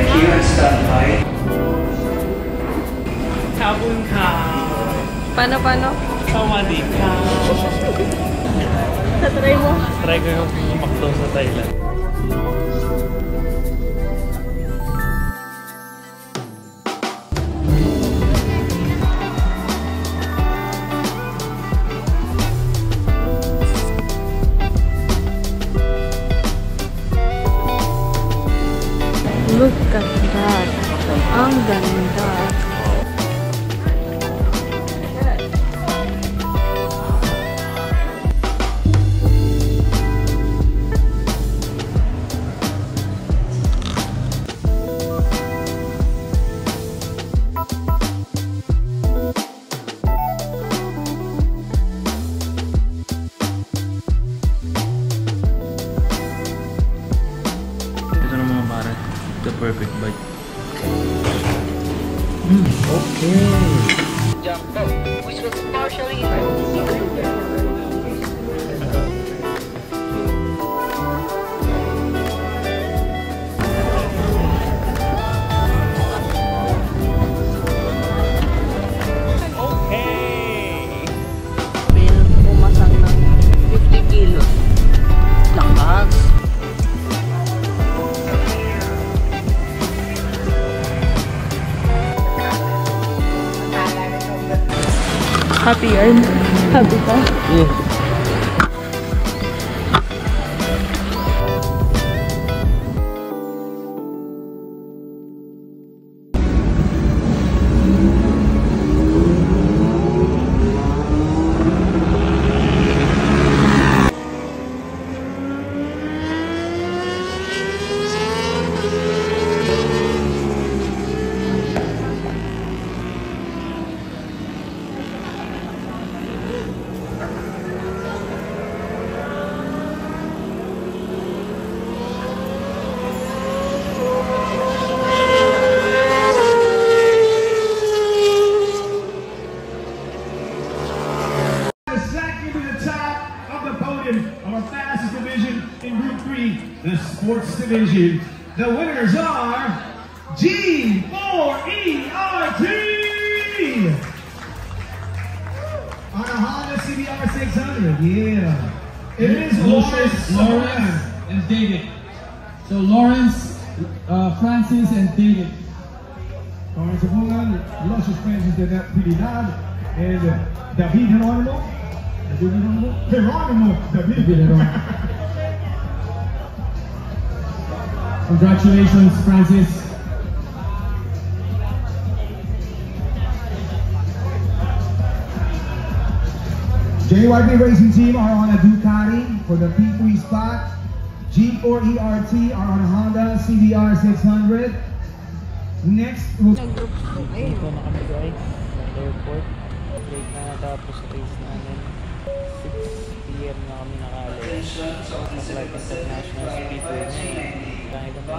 Thank you and stand by. Kabun ka. Paano? Sawadee ka. Tatry mo? Try ko yung pumakto sa Thailand. Look at that. Ang ganda. Ito na mga barat. The perfect bite. Okay. Jump up, which was partially Okay! Pumasang ng 50 kilos. Lakas. Happy yarn? Happy ka? Yeah. Our fastest division in Group 3, the sports division. The winners are G4ERT on a Honda CBR 600. Yeah, it is Lawrence and David. So Lawrence, Francis, and David. Lawrence Abungan, Luscious Francis de Trinidad, and David Geronimo. Congratulations, Francis. JYP Racing Team are on a Ducati for the P3 spot. G4ERT are on a Honda CBR 600. Next, Dito na kami guys sa airport. Late na natapos race namin. 6 PM na kami nakaalis. Flight International Speedway ngayon. Dahil kami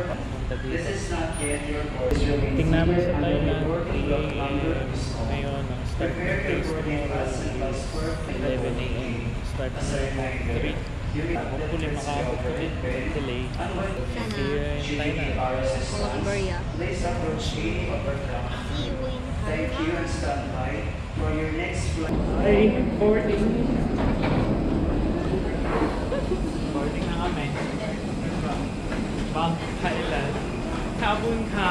papunta dito. Tingnan namin sa Thailand. Ngayon, ang start ng race tomorrow is 11 AM. Start ng 3. Hopefully makakabot ulit ng delay. See you in Thailand. Columbia. Thank you and stand by for your next flight. Hi, boarding. Boarding na kami. Bangkok, Thailand. Kabun ka.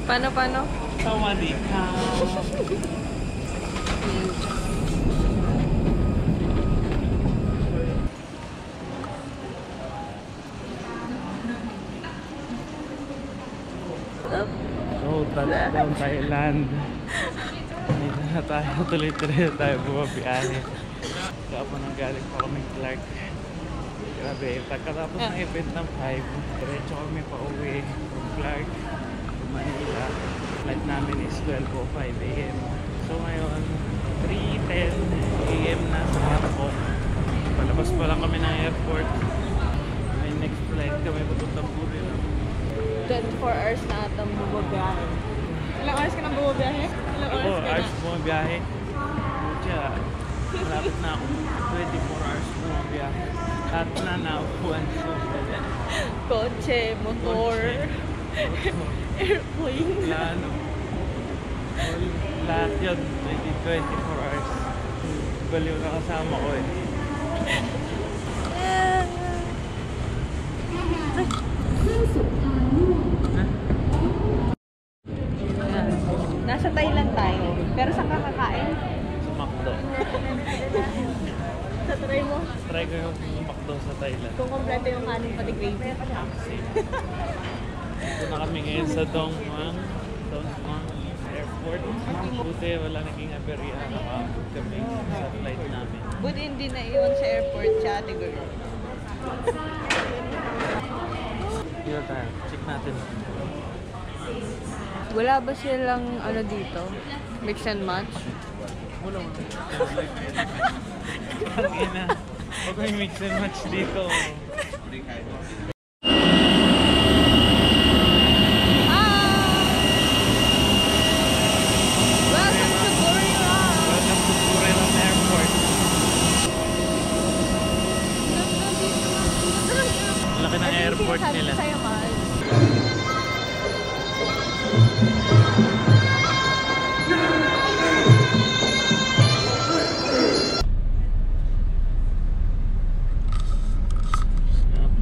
Paano? Sawadee ka. So, touchdown Thailand. Dito na tayo, tuloy-tuloy na tayo bumabiyahe. Kapag nanggaling pa kami Clark. Grabe, pagkatapos ng event ng 5, diretso kami pa uwi from Clark to Manila. Flight namin is 12:05 AM. So ngayon, 3:10 AM na sa airport. Palabas pa lang kami ng airport. May next flight kami papuntang Puril. 24 hours na atang bumabiyahe. Ilang oras ka nang bumabiyahe? Ilang oras ka na? Hours bumabiyahe. Kaya, malapit na ako. 24 hours bumabiyahe. Lahat na naupuan ko. Kotse, motor. Airplane. Plano. Lahat yun, 24 hours. Baliw na kasama ko eh. Nasa Thailand tayo. Pero saan ka kakain? Sa McDo. Try mo. Try ko yung McDo sa Thailand. Kung kompleto yung kanin pati gravy. Dito na kami ngayon sa Dongguan Airport. Buti wala naging aberya. Nakabot kami sa flight namin. Buti hindi na iwan sa airport siya, ate girl. Dito tayo. Check natin. Wala ba silang ano dito? Mix and match? Wala mo. Ang ina. Huwag may mix and match dito. Welcome to Buriram! Welcome to Buriram Airport. Ang laki ng airport nila. Sa'yo, mahal.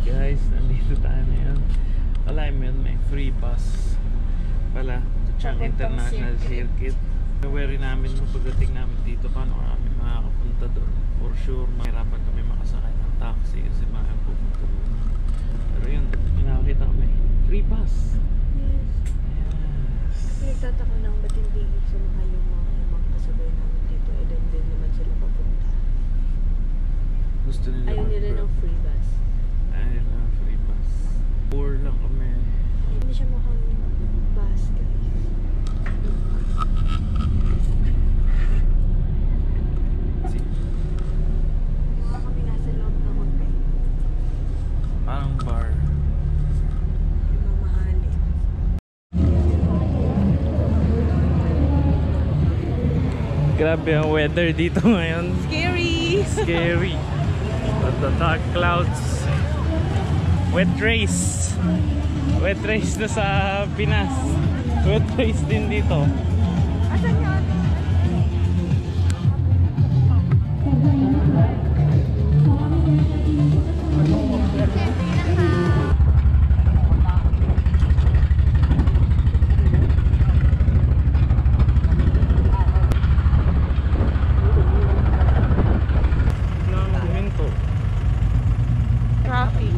Guys, nandito tayo ngayon. Wala may free bus pala to Chang International Circuit. Worry namin nung pagdating namin dito paano kami makakapunta doon. For sure, mahirapan kami makasakay ng taxi kasi mahal pupunta doon. Pero yun, nakakita kami. Free bus! Yes! Nagtataka lang ba't hindi sumakay yung mga ibang kasabay namin dito? Eh, din naman sila papunta. Gusto nila Ayaw nila ng free bus. Ayaw nila ng free bus. Poor lang kami. Hindi siya mukhang bus, guys. Mukha kami nasa loob ng hotel. Parang bar. Mamahalin. Grabe ang weather dito ngayon. Scary! Scary. The dark clouds. Wet race. Wet race na sa Pinas. Wet race din dito. Asan yun? Traffic.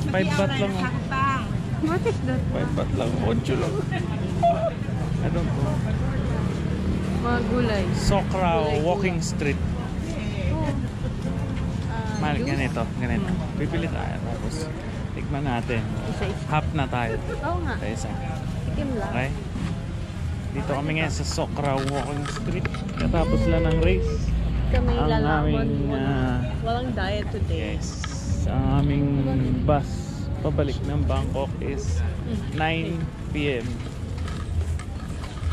5 baht lang. What is that? 5 baht lang. 8 lang. I don't know. Mga gulay. Sokraw Walking Street. Mahal, Juice? ganito. Bibili tayo. Tapos, tikman natin. Isa-isa. Half na tayo. Oo nga. Sa isa. Tikim lang. Okay? Dito kami ngayon sa Sokraw Walking Street. Katapos lang ng race. Kami Ang lalaban. aming, Walang diet today. Yes. Ang aming bus pabalik ng Bangkok is 9 PM.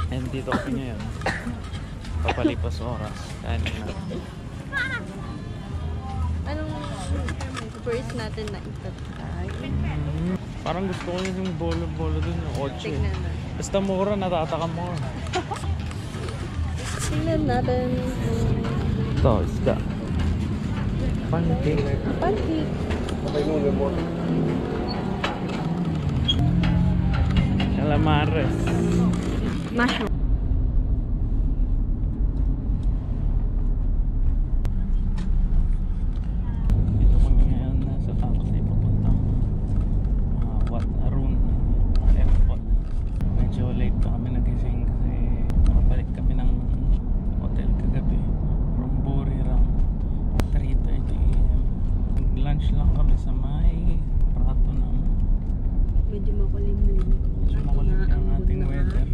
And dito kami ngayon. Papalipas oras. Kain na. Anong first natin na itatay? Parang gusto ko yung bolo-bolo dun, yung 8. Tignan na. Basta mura, natatakam mo. Tignan natin. Ito, isda. Pancake. Pancake. Calamares. Mushroom. Dito kami ngayon nasa taxi papuntang Wat Arun Airport. Medyo late pa kami nagising kasi nakabalik kami ng hotel kagabi from Buriram 3:30 AM. Lunch lang kami sa may Prato ng Medyo makulimlim. medyo makulit ang ating weather.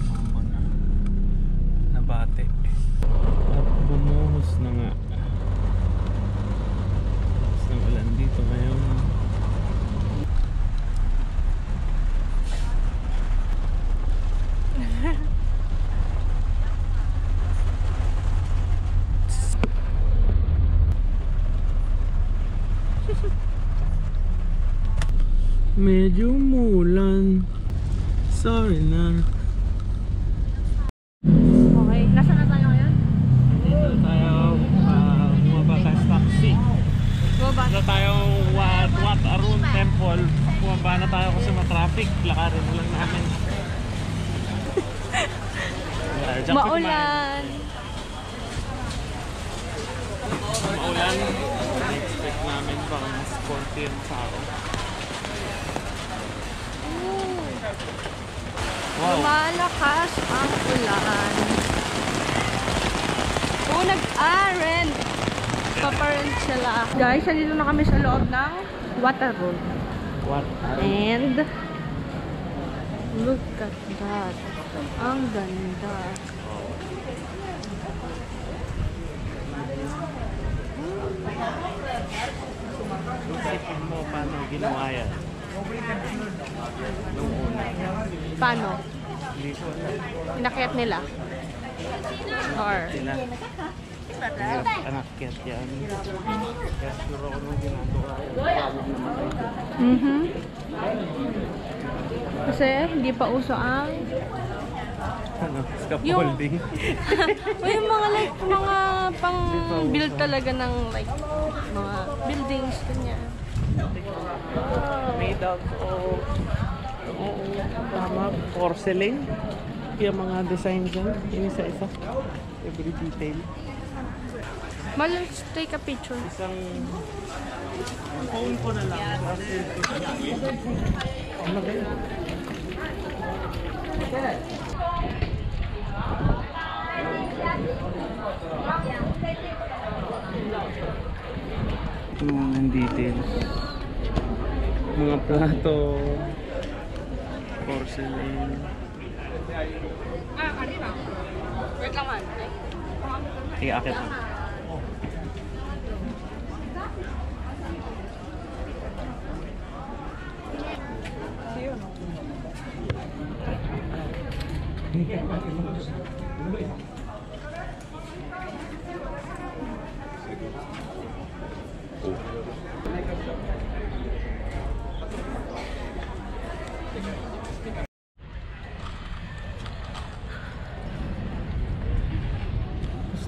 Mambo na nabate at bumuhos na nga. Lakas ng ulan dito ngayon. Medyo umulan. Sorry na. Okay, nasa na tayo ngayon? Dito tayo bumaba tayo sa taxi. Baba. Dito tayo Wat Arun Temple. Bumaba na tayo kasi ma-traffic. Lakarin mo lang namin. Maulan. Maulan. Expect namin bang mas konti yung tao. Wow. Lumalakas ang ulan. Oo, nag-arend. Paparent sila. Guys, nandito na kami sa loob ng water room. What? And look at that. Ang ganda. Isipin mo paano ginawa yan? Nung una. Paano? Hindi ko alam. Inakyat nila? Or? Sila. Anakyat yan. Kaya siguro ako nung ginagawa. Kasi hindi pa uso ang Ano? Scaffolding. o yung mga like mga pang build talaga ng like mga buildings kanya. Made out of tama, porcelain. Kaya mga design dyan. Yung isa-isa. Every detail. Let's take a picture. Isang phone ko na lang. Ano ba yun? Mga details. Mga plato. Porcelain. Wait lang man. Iakit mo.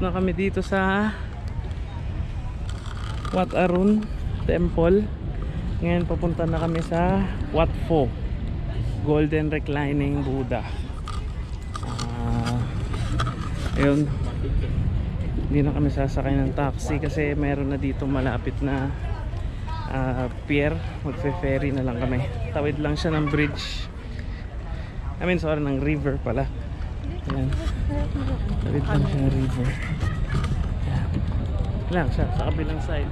Na kami dito sa Wat Arun Temple. Ngayon papunta na kami sa Wat Pho, Golden Reclining Buddha. Ayun, hindi na kami sasakay ng taxi kasi meron na dito malapit na pier. Magfe-ferry na lang kami. Tawid lang siya ng bridge. I mean, sorry, ng river pala. Ayan. Tawid lang siya ng river. Ayan. Lang siya, sa kabilang side.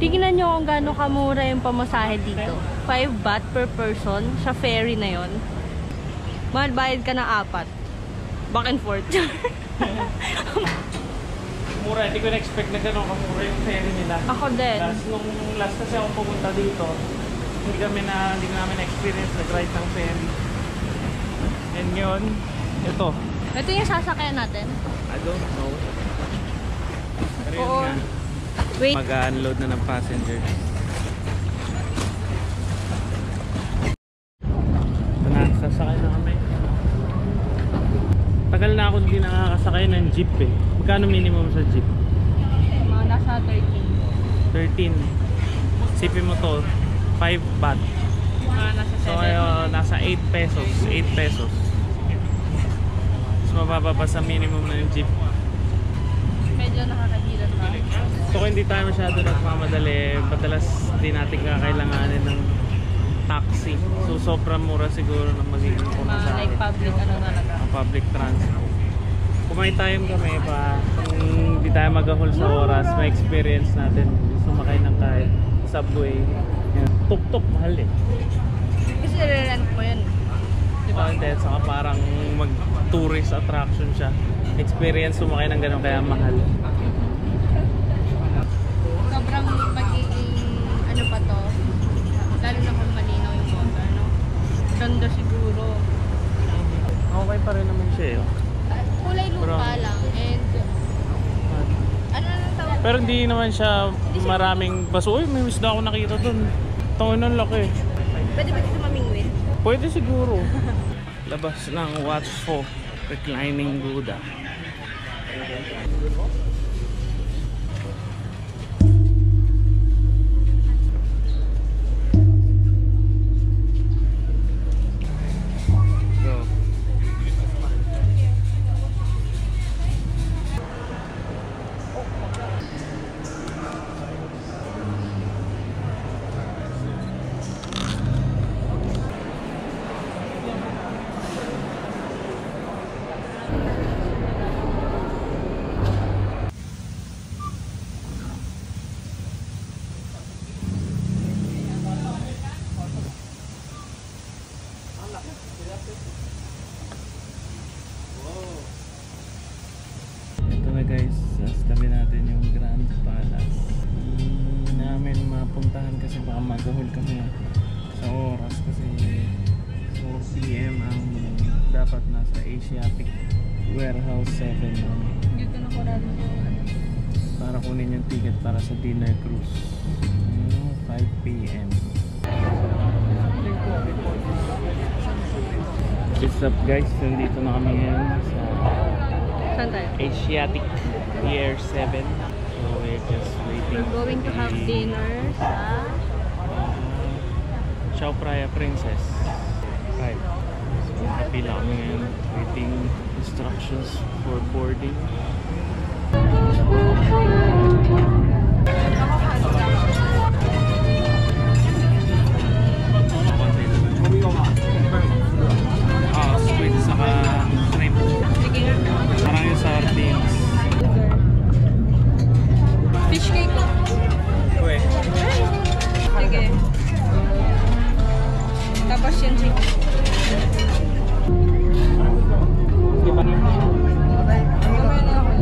Tingnan nyo kung gaano kamura yung pamasahe dito. 5 baht per person sa ferry na yon. Mahal, bayad ka ng 4. Back and forth. Mura, hindi ko na-expect na gano'n kamura yung ferry nila. Ako din. Nung last kasi ako pumunta dito, hindi namin na-experience nag-ride ng ferry. And yun, ito. Ito yung sasakyan natin. I don't know. Pero yun Oo. nga. Wait. Mag-unload na ng passenger. Ito na, sasakay na kami. Tagal na ako hindi nakakasakay ng jeep eh. Magkano minimum sa jeep? Mga nasa 13. 13. Sipin mo to, 5 baht. Mga nasa 7. So nasa 8 pesos. 8 pesos. Mas mababa pa sa minimum na yung jeep. Medyo nakakahilan pa. So kung hindi tayo masyado nagmamadali, madalas di natin kakailanganin ng taxi. So sobrang mura siguro ng magiging Mga pumasahe. like public ano talaga. Ang public transport. Kung may time kami pa, kung hindi tayo mag-haul sa oras, may experience natin sumakay ng kahit subway. Yan. Tuk-tuk, mahal eh. Kasi re-rent mo yun. Diba? And then, saka parang mag-tourist attraction siya. Experience sumakay ng ganun kaya mahal. Sobrang magiging ano pa to. Lalo na kung malinaw yung water, no? Ganda siguro. Okay pa rin naman siya eh. Kulay lupa Pero- lang and ano na tawag? Pero hindi naman siya maraming baso. Uy, may isda ako nakita dun. Tawin ng laki. Pwede ba dito mamingwit? Pwede siguro. Labas ng Wat Pho Reclining Buddha. Go. Ito na guys, tabi natin yung Grand Palace. Hindi namin mapuntahan kasi baka mag-haul kami sa oras kasi 4 PM ang dapat nasa Asiatic Warehouse 7 namin Dito na ko rin para kunin yung ticket para sa dinner cruise. 5 PM. What's up guys? Nandito na kami ngayon sa Saan tayo? Asiatic Pier 7. So we're just waiting. We're going to have dinner sa Chao Phraya Princess. Right. So nakapila kami ngayon. Waiting instructions for boarding. Squid saka shrimp. Sige nga. Parang yung sardines. Fish cake ko. Uwe. Sige. Tapos yung chicken. Mamaya na ako.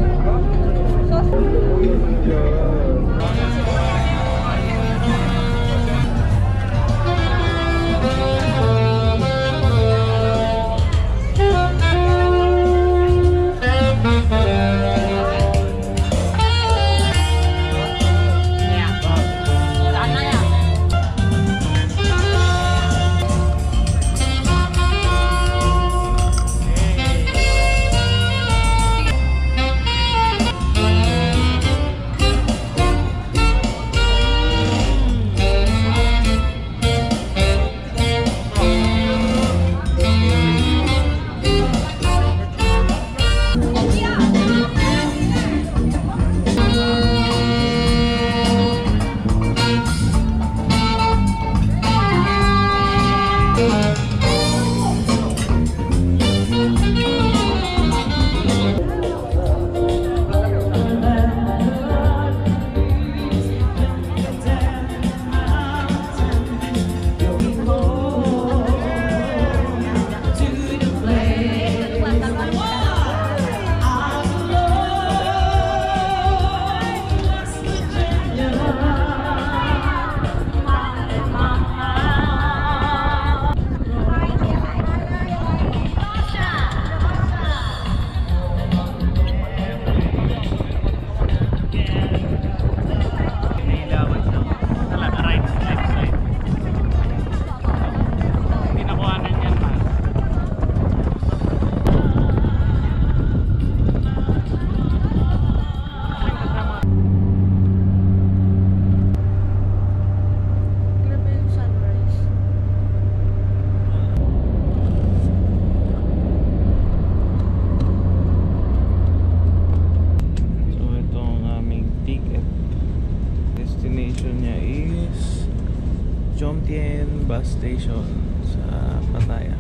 bus station sa Pattaya.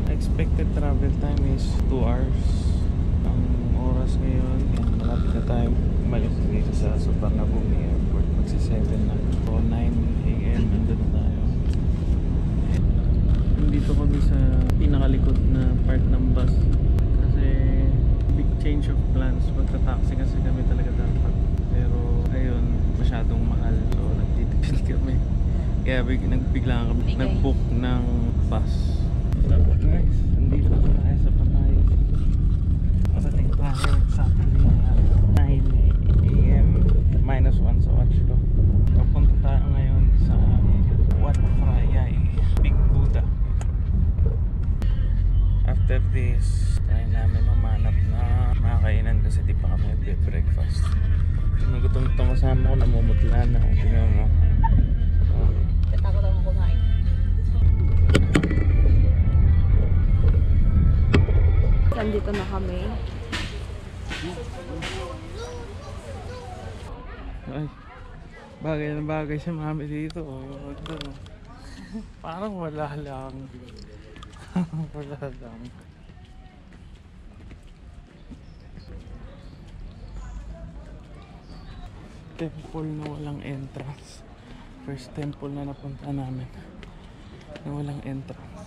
Expected travel time is 2 hours. Ang oras ngayon, malapit na tayo umalis dito sa Suvarnabhumi Airport. Magsi-7 na. So 9 AM nandun na tayo. Nandito kami sa pinakalikod na part ng bus kasi big change of plans. Magta-taxi kasi kami talaga dapat, pero ayun, masyadong mahal, so nagtitipid kami, kaya nagbigla kami nag-book ng bus. Guys, nandito na tayo sa Pattaya. Parating tayo exactly 9 AM -1 sa watch ko. Papunta tayo ngayon sa Wat Phra Yai, Big Buddha. After this, tayo namin humanap na makakainan kasi di pa kami breakfast. Nagutom itong kasama ko, namumutla na. Tingnan mo. Takot ako kumain. Nandito na kami. Ay, bagay na bagay si mami dito. Parang wala lang. Wala lang. Temple na walang entrance. First temple na napunta namin na walang entrance.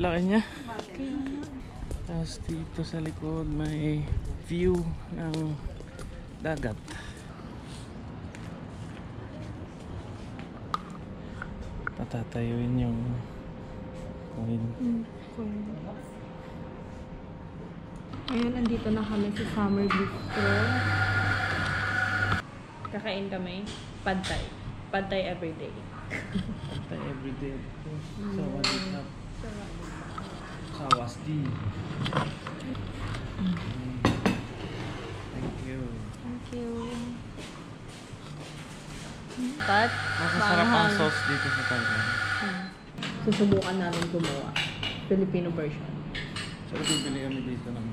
Laki niya. Tapos dito sa likod may view ng dagat. Patatayuin yung coin. Ngayon, andito na kami sa Summer Bistro. Kakain kami. Pad Thai. Pad Thai everyday. Patay everyday. Sawadee. Sawasdi. Thank you. Thank you. But, Masasarap ang sauce dito sa Thailand. susubukan namin gumawa. Filipino version. So, bibili kami dito ng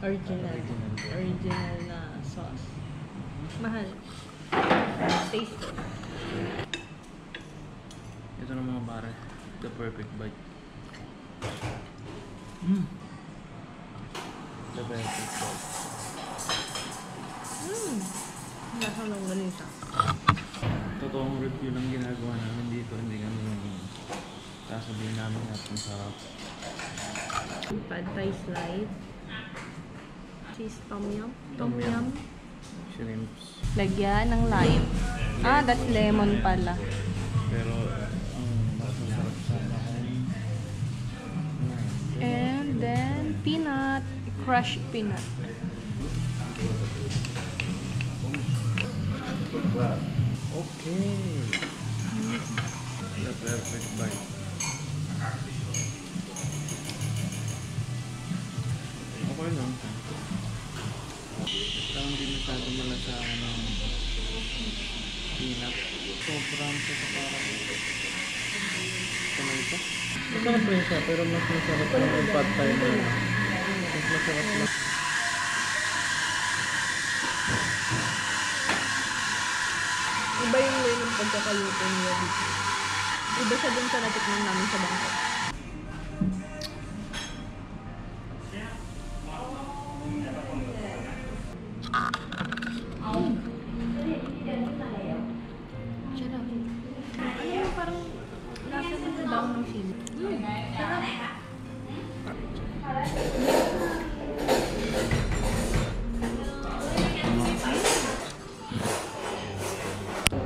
Original na sauce. Mahal. Taste. ito ng mga bare. The perfect bite. The perfect bite. Nasa nung ganito. Totoong review lang ginagawa namin dito. Hindi kami sasabihin namin at ang sarap. Pad Thai slice. Cheese tom yum. Tom yum. Shrimps. Lagyan ng lime. Ah, that's lemon pala. Pero ang masarap sana ay And then, peanut. Crushed peanut. okay. The perfect bite. Okay lang. Parang hindi masyado malasahan ng peanut. Sobrang sa parang tomato. Masarap rin siya, pero mas masarap yung pad thai na. Mas masarap na. Iba yung way ng pagkakaluto niya dito. Iba siya dun sa natikman namin sa Bangkok. Sarap. Ano yung parang lasa ng daw ng sili? Sarap.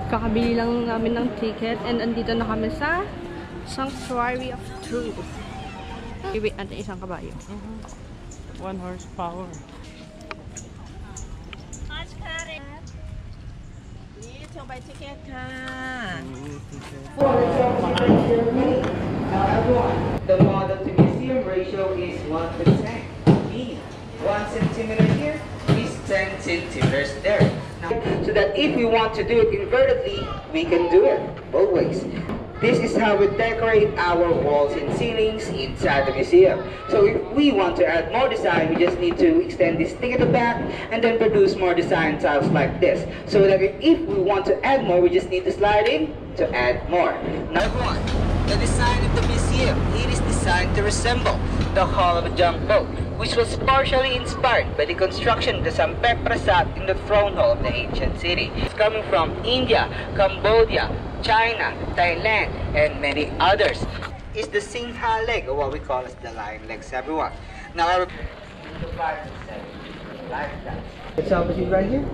Kakabili lang namin ng ticket and andito na kami sa Sanctuary of Truth. Wait, natin isang kabayo. 1 horsepower. The model to museum ratio is 1%, meaning 1 centimeter here is 10 centimeters there. So that if we want to do it invertedly, we can do it both ways. This is how we decorate our walls and ceilings inside the museum. So if we want to add more design, we just need to extend this thing at the back and then produce more design tiles like this. So that if we want to add more, we just need to slide in to add more. Number one, the design of the museum. It is designed to resemble the hull of a junk boat, which was partially inspired by the construction of the Sampe Prasat in the throne hall of the ancient city. It's coming from India, Cambodia, China, Thailand, and many others. It's the Singha leg, or what we call as the lion legs, everyone. Now, our 5 to 7, like that. Let's opposite right here.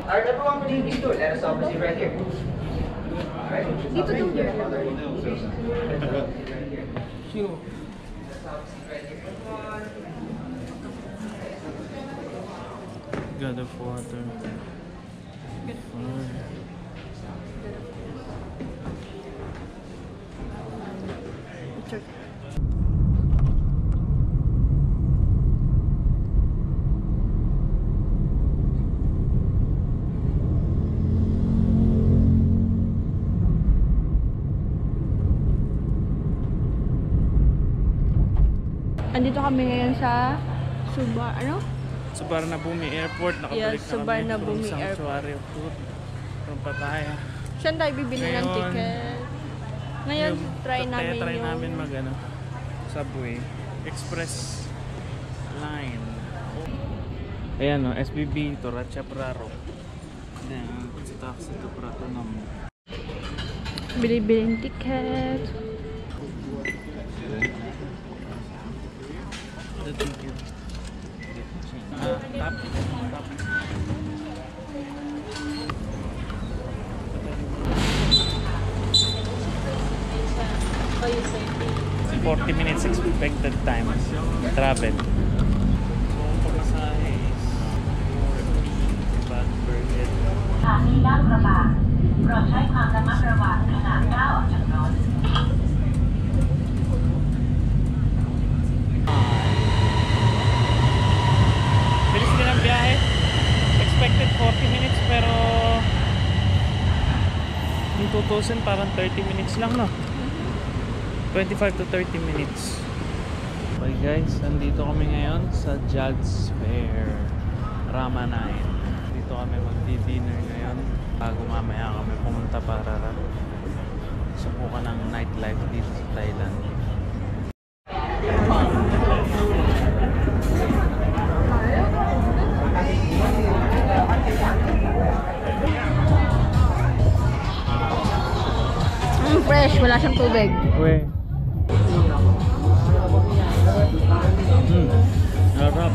Alright, everyone, please do it. Let us opposite right here. Alright? Dito to here. God of water. Andito kami ngayon sa Suvarnabhumi Airport. Nakabalik Yes, na kami from Suvarnabhumi Sanctuary of Truth. From Pattaya. Saan tayo bibili ng Ngayon, ticket? Ngayon, try namin yung... mag subway. Express line. Ayan o, SBB to Ratchapraro. Then, sa taxi to Pratunam. Bili-bili ng ticket. Thank you. Tap. 40 minutes expected time travel. Pamasahe is 4 per head. สถานีลาดกระบังโปรดใช้ความระมัดระวังขณะก้าวออกจากรถ Bilis din ang biyahe. Expected 40 minutes pero yung 2,000 parang 30 minutes lang, no? 25 to 30 minutes. Okay guys, nandito kami ngayon sa Jud's Fair Ramanai. Dito kami magdi-dinner ngayon bago mamaya kami pumunta para subukan ng nightlife dito sa Thailand. Fresh, wala siyang tubig. Uwe. Harap.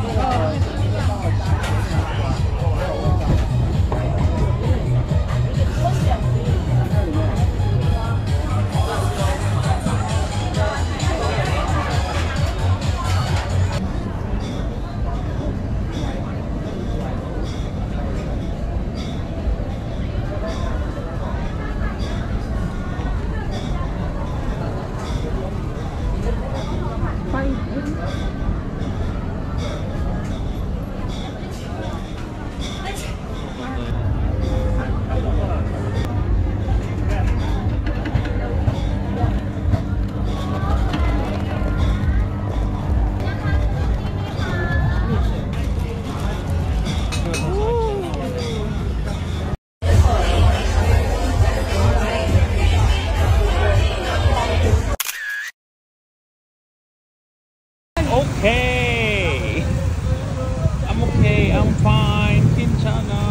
Okay, I'm fine. Kinchana,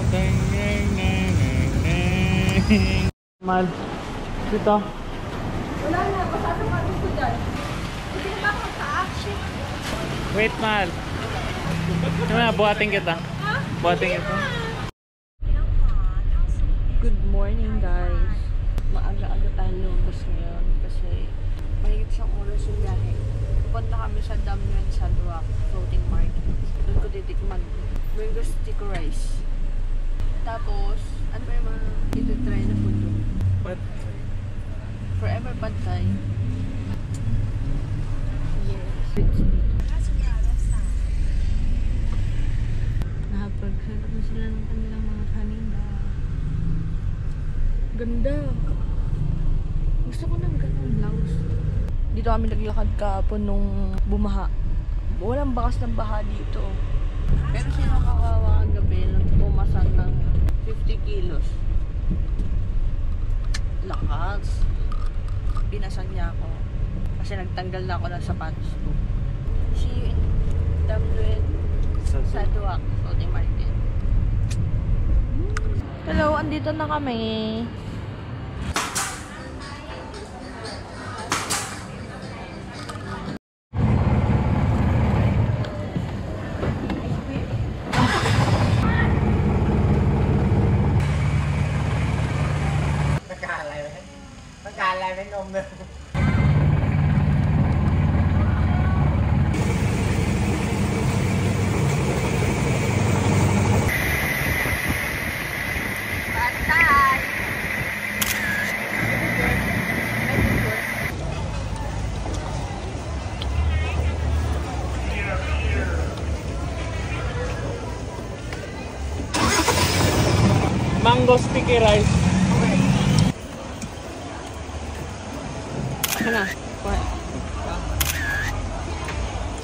ding, ding, ding, ding, ding. Mal, dito. Wala na, pasasapatin ko dyan. Hindi na ba ako sa-action? Wait, Mal. Buhatin kita. Buhatin kita. Good morning guys. Maaga-aga tayo lumabas ngayon kasi mahigit siyang oras yung biyahe. Punta kami sa Dam Nguyen San Rock Floating Market. Doon ko titikman mango sticky rice. Tapos, ano ba yung mga ito-try na food doon? What? Forever Pad Thai. Yes. Nakapag sila ng kanilang mga kanina. Ganda. Gusto ko ng ganong blouse. Dito kami naglakad kahapon nung bumaha. Walang bakas ng baha dito. Pero sino kawawa ang gabi nang pumasan ng 50 kilos. Lakas. Binasan niya ako. Kasi nagtanggal na ako ng sapatos ko. See you in Damluet sa Duak, Floating Market. Hello, andito na kami. Pagkalay ng nôm nữa. Mango sticky rice. Ano? What?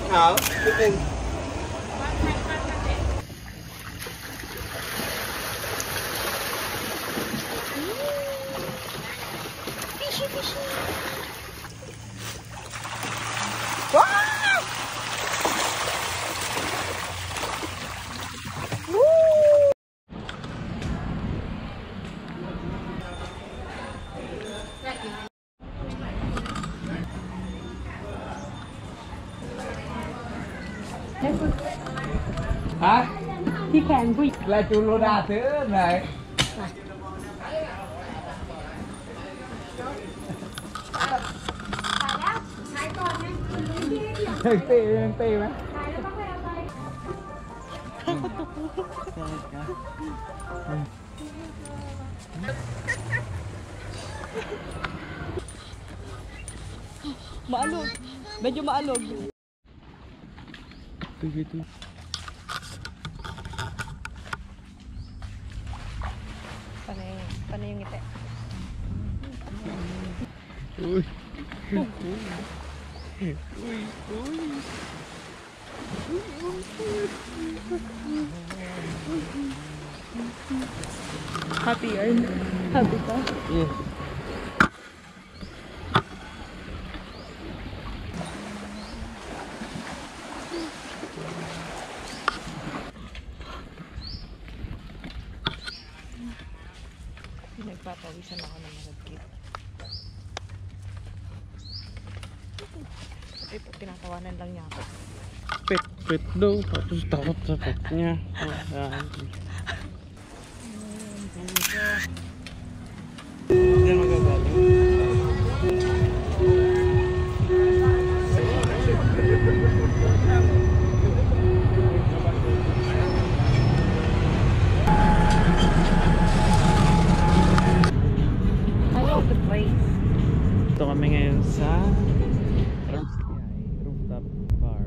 Hảo, quyết định. Fishy, fishy. Hả? Thì kèm vui. Là chú lô đà thứ này. Tì mà. Maalog. Medyo maalog. Gitu. Paano yung ngiti? Uy. Happy yarn. Happy ka? Yes. Nagpapawisan ako ng malagkit. Ay, tinatawanan lang niya ako. Pet daw, tapos takot sa pet niya. Hindi magagaling. Ito kami ngayon sa rooftop bar.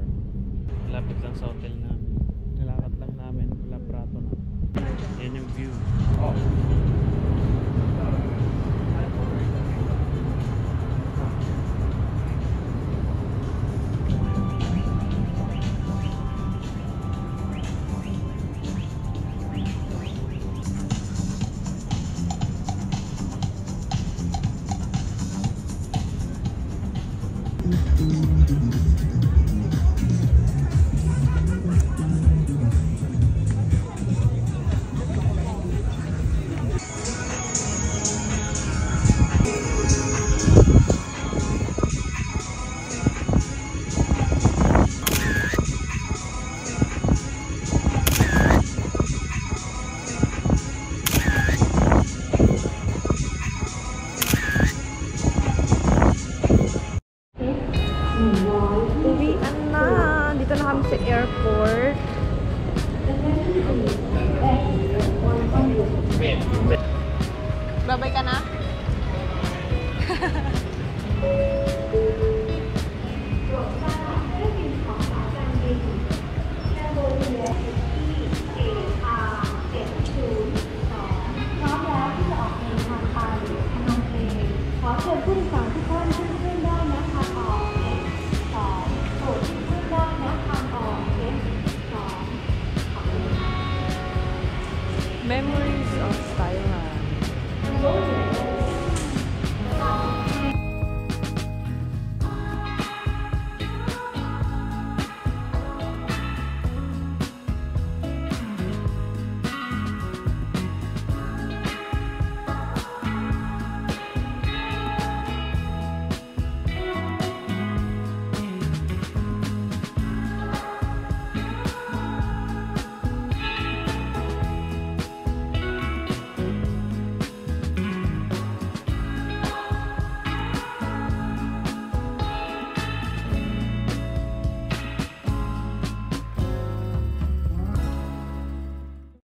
Malapit lang sa hotel namin. Nilakad lang namin mula Prato na. Yan yung view. Oh. Uwian na. Dito na kami sa airport. Babay ka na?